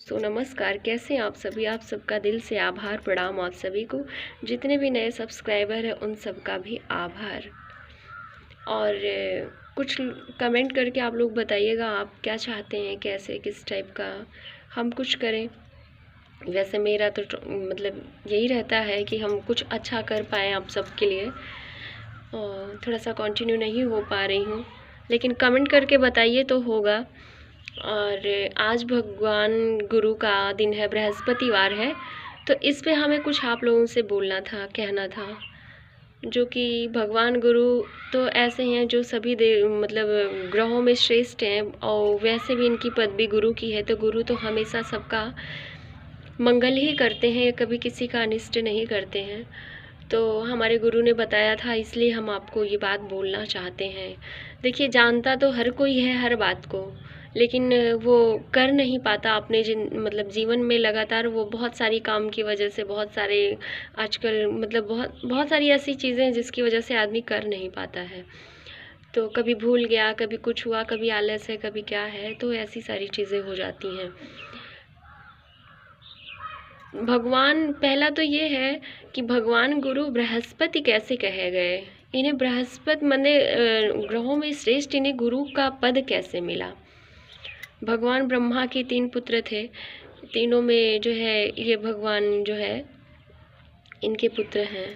सो नमस्कार, कैसे हैं आप सभी। आप सबका दिल से आभार, प्रणाम आप सभी को। जितने भी नए सब्सक्राइबर हैं उन सबका भी आभार। और कुछ कमेंट करके आप लोग बताइएगा आप क्या चाहते हैं, कैसे किस टाइप का हम कुछ करें। वैसे मेरा तो मतलब यही रहता है कि हम कुछ अच्छा कर पाएँ आप सबके लिए। और थोड़ा सा कंटिन्यू नहीं हो पा रही हूँ, लेकिन कमेंट करके बताइए तो होगा। और आज भगवान गुरु का दिन है, बृहस्पतिवार है, तो इस पे हमें कुछ आप लोगों से बोलना था, कहना था। जो कि भगवान गुरु तो ऐसे हैं जो सभी मतलब ग्रहों में श्रेष्ठ हैं, और वैसे भी इनकी पदवी गुरु की है। तो गुरु तो हमेशा सबका मंगल ही करते हैं, कभी किसी का अनिष्ट नहीं करते हैं। तो हमारे गुरु ने बताया था, इसलिए हम आपको ये बात बोलना चाहते हैं। देखिए, जानता तो हर कोई है हर बात को, लेकिन वो कर नहीं पाता अपने मतलब जीवन में लगातार। वो बहुत सारी काम की वजह से, बहुत सारे आजकल मतलब बहुत बहुत सारी ऐसी चीज़ें हैं जिसकी वजह से आदमी कर नहीं पाता है। तो कभी भूल गया, कभी कुछ हुआ, कभी आलस है, कभी क्या है, तो ऐसी सारी चीज़ें हो जाती हैं। भगवान पहला तो ये है कि भगवान गुरु बृहस्पति कैसे कहे गए। इन्हें बृहस्पति माने ग्रहों में श्रेष्ठ, इन्हें गुरु का पद कैसे मिला। भगवान ब्रह्मा के 3 पुत्र थे, तीनों में जो है ये भगवान जो है इनके पुत्र हैं।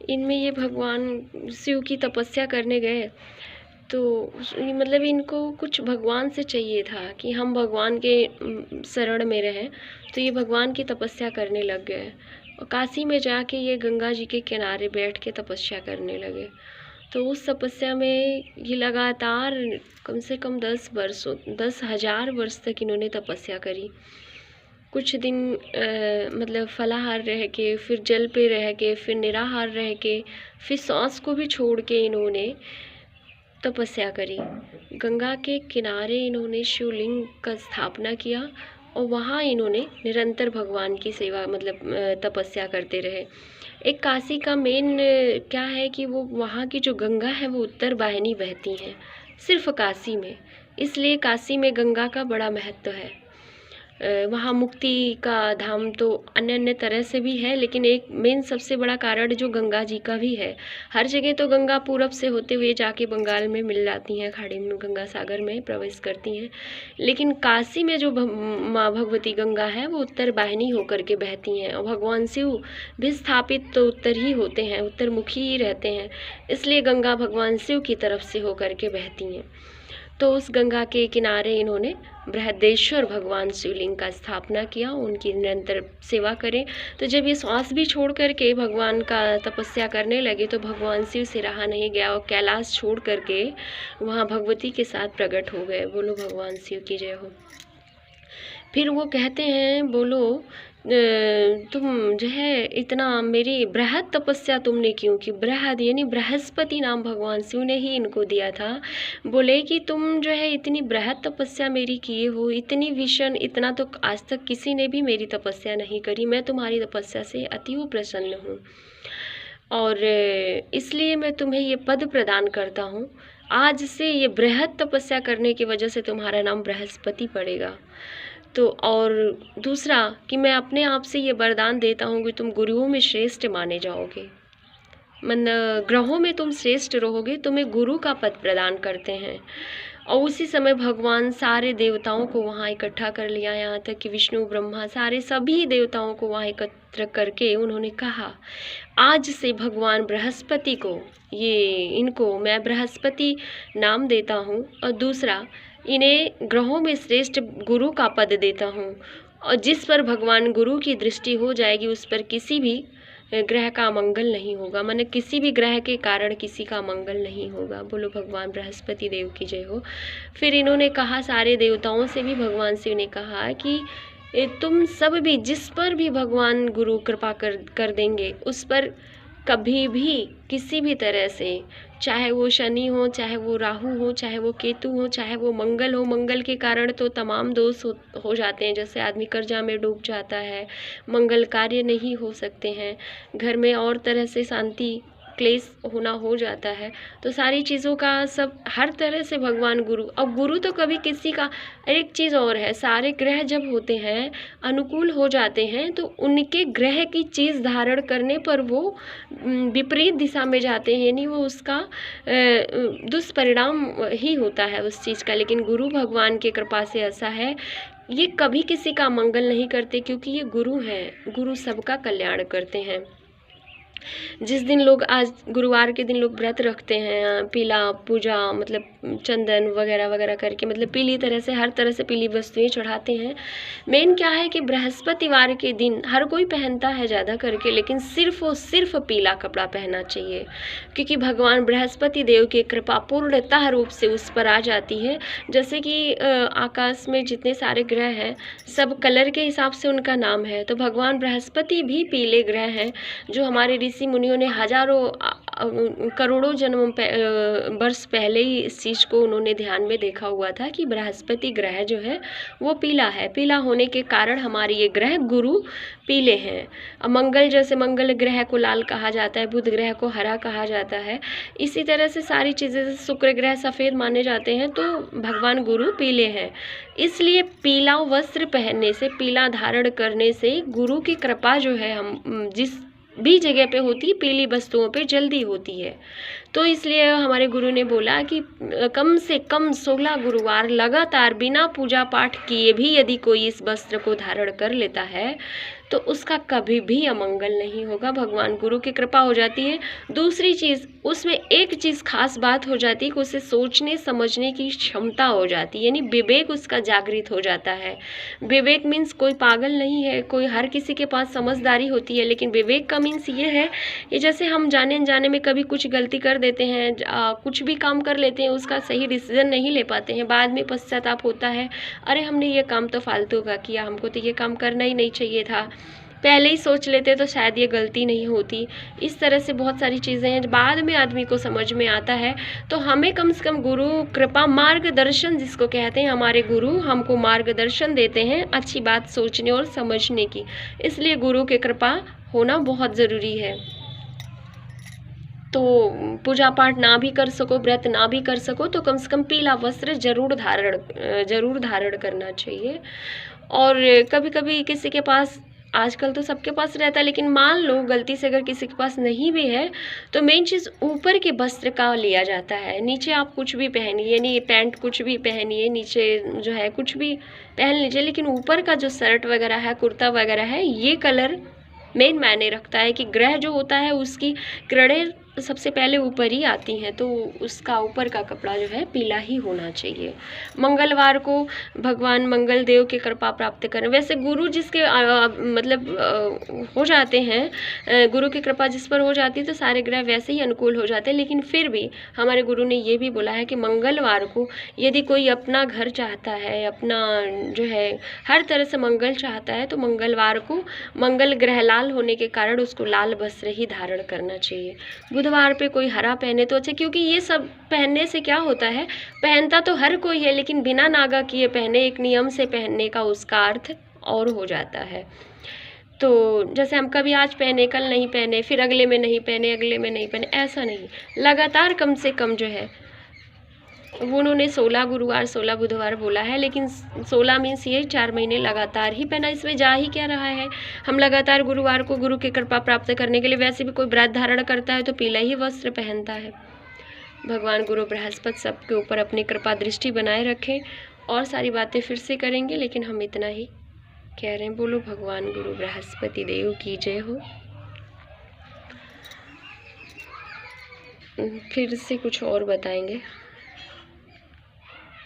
इनमें ये भगवान शिव की तपस्या करने गए, तो मतलब इनको कुछ भगवान से चाहिए था कि हम भगवान के शरण में रहें। तो ये भगवान की तपस्या करने लग गए, और काशी में जाके ये गंगा जी के किनारे बैठ के तपस्या करने लगे। तो उस तपस्या में ये लगातार कम से कम 10,000 वर्ष तक इन्होंने तपस्या करी। कुछ दिन मतलब फलाहार रह के, फिर जल पे रह के, फिर निराहार रह के, फिर सांस को भी छोड़ के इन्होंने तपस्या करी। गंगा के किनारे इन्होंने शिवलिंग का स्थापना किया, और वहाँ इन्होंने निरंतर भगवान की सेवा मतलब तपस्या करते रहे। एक काशी का मेन क्या है कि वो वहाँ की जो गंगा है वो उत्तर वाहिनी बहती हैं सिर्फ काशी में, इसलिए काशी में गंगा का बड़ा महत्व है। वहाँ मुक्ति का धाम तो अन्य अन्य तरह से भी है, लेकिन एक मेन सबसे बड़ा कारण जो गंगा जी का भी है। हर जगह तो गंगा पूरब से होते हुए जाके बंगाल में मिल जाती हैं, खाड़ी में गंगा सागर में प्रवेश करती हैं, लेकिन काशी में जो माँ भगवती गंगा है वो उत्तर वाहिनी होकर के बहती हैं। और भगवान शिव भी स्थापित तो उत्तर ही होते हैं, उत्तरमुखी ही रहते हैं, इसलिए गंगा भगवान शिव की तरफ से होकर के बहती हैं। तो उस गंगा के किनारे इन्होंने बृहदेश्वर भगवान शिवलिंग का स्थापना किया, उनकी निरंतर सेवा करें। तो जब ये श्वास भी छोड़ करके भगवान का तपस्या करने लगे, तो भगवान शिव से रहा नहीं गया, और कैलाश छोड़ करके वहाँ भगवती के साथ प्रकट हो गए। बोलो भगवान शिव की जय हो। फिर वो कहते हैं, बोलो तुम जो है इतना मेरी बृहद तपस्या तुमने क्यों की। बृहद यानी बृहस्पति नाम भगवान शिव ने ही इनको दिया था। बोले कि तुम जो है इतनी बृहद तपस्या मेरी किए हो, इतनी भीषण, इतना तो आज तक किसी ने भी मेरी तपस्या नहीं करी। मैं तुम्हारी तपस्या से अति प्रसन्न हूँ, और इसलिए मैं तुम्हें ये पद प्रदान करता हूँ। आज से ये बृहद तपस्या करने की वजह से तुम्हारा नाम बृहस्पति पड़ेगा। तो और दूसरा कि मैं अपने आप से ये वरदान देता हूँ कि तुम गुरुओं में श्रेष्ठ माने जाओगे, ग्रहों में तुम श्रेष्ठ रहोगे, तुम्हें गुरु का पद प्रदान करते हैं। और उसी समय भगवान सारे देवताओं को वहाँ इकट्ठा कर लिया, यहाँ तक कि विष्णु ब्रह्मा सारे सभी देवताओं को वहाँ एकत्र करके उन्होंने कहा, आज से भगवान बृहस्पति को इनको मैं बृहस्पति नाम देता हूँ, और दूसरा इन्हें ग्रहों में श्रेष्ठ गुरु का पद देता हूँ। और जिस पर भगवान गुरु की दृष्टि हो जाएगी उस पर किसी भी ग्रह का मंगल नहीं होगा, माने किसी भी ग्रह के कारण किसी का मंगल नहीं होगा। बोलो भगवान बृहस्पति देव की जय हो। फिर इन्होंने कहा, सारे देवताओं से भी भगवान शिव ने कहा कि तुम सब भी जिस पर भी भगवान गुरु कृपा कर देंगे, उस पर कभी भी किसी भी तरह से, चाहे वो शनि हो, चाहे वो राहु हो, चाहे वो केतु हो, चाहे वो मंगल हो, मंगल के कारण तो तमाम दोष हो जाते हैं, जैसे आदमी कर्जा में डूब जाता है, मंगल कार्य नहीं हो सकते हैं, घर में और तरह से शांति क्लेश होना हो जाता है। तो सारी चीज़ों का सब हर तरह से भगवान गुरु, अब गुरु तो कभी किसी का, एक चीज़ और है, सारे ग्रह जब होते हैं अनुकूल हो जाते हैं तो उनके ग्रह की चीज़ धारण करने पर वो विपरीत दिशा में जाते हैं, यानी वो उसका दुष्परिणाम ही होता है उस चीज़ का। लेकिन गुरु भगवान की कृपा से ऐसा है, ये कभी किसी का मंगल नहीं करते, क्योंकि ये गुरु हैं, गुरु सबका कल्याण करते हैं। जिस दिन लोग, आज गुरुवार के दिन लोग व्रत रखते हैं, पीला पूजा मतलब चंदन वगैरह वगैरह करके, मतलब पीली तरह से, हर तरह से पीली वस्तुएं चढ़ाते हैं। मेन क्या है कि बृहस्पतिवार के दिन हर कोई पहनता है ज़्यादा करके, लेकिन सिर्फ और सिर्फ पीला कपड़ा पहनना चाहिए, क्योंकि भगवान बृहस्पति देव की कृपा पूर्णतः रूप से उस पर आ जाती है। जैसे कि आकाश में जितने सारे ग्रह हैं सब कलर के हिसाब से उनका नाम है, तो भगवान बृहस्पति भी पीले ग्रह हैं, जो हमारे ऋषि मुनियों ने हजारों करोड़ों जन्म वर्ष पहले ही इस चीज़ को उन्होंने ध्यान में देखा हुआ था कि बृहस्पति ग्रह जो है वो पीला है। पीला होने के कारण हमारे ये ग्रह गुरु पीले हैं। अब मंगल, जैसे मंगल ग्रह को लाल कहा जाता है, बुध ग्रह को हरा कहा जाता है, इसी तरह से सारी चीज़ें, शुक्र ग्रह सफ़ेद माने जाते हैं, तो भगवान गुरु पीले हैं। इसलिए पीला वस्त्र पहनने से, पीला धारण करने से गुरु की कृपा जो है हम जिस भी जगह पे होती है, पीली वस्तुओं पे जल्दी होती है। तो इसलिए हमारे गुरु ने बोला कि कम से कम 16 गुरुवार लगातार बिना पूजा पाठ किए भी यदि कोई इस वस्त्र को धारण कर लेता है तो उसका कभी भी अमंगल नहीं होगा, भगवान गुरु की कृपा हो जाती है। दूसरी चीज़, उसमें एक चीज़ खास बात हो जाती है कि उसे सोचने समझने की क्षमता हो जाती है, यानी विवेक उसका जागृत हो जाता है। विवेक मीन्स कोई पागल नहीं है, कोई, हर किसी के पास समझदारी होती है, लेकिन विवेक का मीन्स ये है कि जैसे हम जाने अनजाने में कभी कुछ गलती कर देते हैं, कुछ भी काम कर लेते हैं, उसका सही डिसीजन नहीं ले पाते हैं, बाद में पश्चाताप होता है, अरे हमने ये काम तो फालतू का किया, हमको तो ये काम करना ही नहीं चाहिए था, पहले ही सोच लेते तो शायद ये गलती नहीं होती। इस तरह से बहुत सारी चीज़ें हैं बाद में आदमी को समझ में आता है। तो हमें कम से कम गुरु कृपा, मार्गदर्शन जिसको कहते हैं, हमारे गुरु हमको मार्गदर्शन देते हैं अच्छी बात सोचने और समझने की, इसलिए गुरु की कृपा होना बहुत ज़रूरी है। तो पूजा पाठ ना भी कर सको, व्रत ना भी कर सको, तो कम से कम पीला वस्त्र जरूर धारण करना चाहिए। और कभी कभी किसी के पास, आजकल तो सबके पास रहता है, लेकिन मान लो गलती से अगर किसी के पास नहीं भी है तो मेन चीज़ ऊपर के वस्त्र का लिया जाता है। नीचे आप कुछ भी पहनिए, यानी पैंट कुछ भी पहनिए, नीचे जो है कुछ भी पहन लीजिए, लेकिन ऊपर का जो शर्ट वगैरह है, कुर्ता वगैरह है, ये कलर मेन मायने रखता है कि ग्रह जो होता है उसकी किरणें सबसे पहले ऊपर ही आती हैं, तो उसका ऊपर का कपड़ा जो है पीला ही होना चाहिए। मंगलवार को भगवान मंगल देव की कृपा प्राप्त करें। वैसे गुरु जिसके हो जाते हैं, गुरु की कृपा जिस पर हो जाती है तो सारे ग्रह वैसे ही अनुकूल हो जाते हैं, लेकिन फिर भी हमारे गुरु ने ये भी बोला है कि मंगलवार को यदि कोई अपना घर चाहता है, अपना जो है हर तरह से मंगल चाहता है, तो मंगलवार को मंगल ग्रह लाल होने के कारण उसको लाल वस्त्र ही धारण करना चाहिए। बुधवार पे कोई हरा पहने तो अच्छा, क्योंकि ये सब पहनने से क्या होता है, पहनता तो हर कोई है, लेकिन बिना नागा किए पहने, एक नियम से पहनने का उसका अर्थ और हो जाता है। तो जैसे हम कभी आज पहने, कल नहीं पहने, फिर अगले में नहीं पहने, अगले में नहीं पहने, ऐसा नहीं, लगातार कम से कम जो है वो उन्होंने 16 गुरुवार 16 बुधवार बोला है, लेकिन 16 मीन्स ये 4 महीने लगातार ही पहना। इसमें जा ही क्या रहा है, हम लगातार गुरुवार को गुरु की कृपा प्राप्त करने के लिए, वैसे भी कोई व्रत धारण करता है तो पीला ही वस्त्र पहनता है। भगवान गुरु बृहस्पति सबके ऊपर अपनी कृपा दृष्टि बनाए रखें। और सारी बातें फिर से करेंगे, लेकिन हम इतना ही कह रहे हैं, बोलो भगवान गुरु बृहस्पति देव की जय हो। फिर से कुछ और बताएंगे।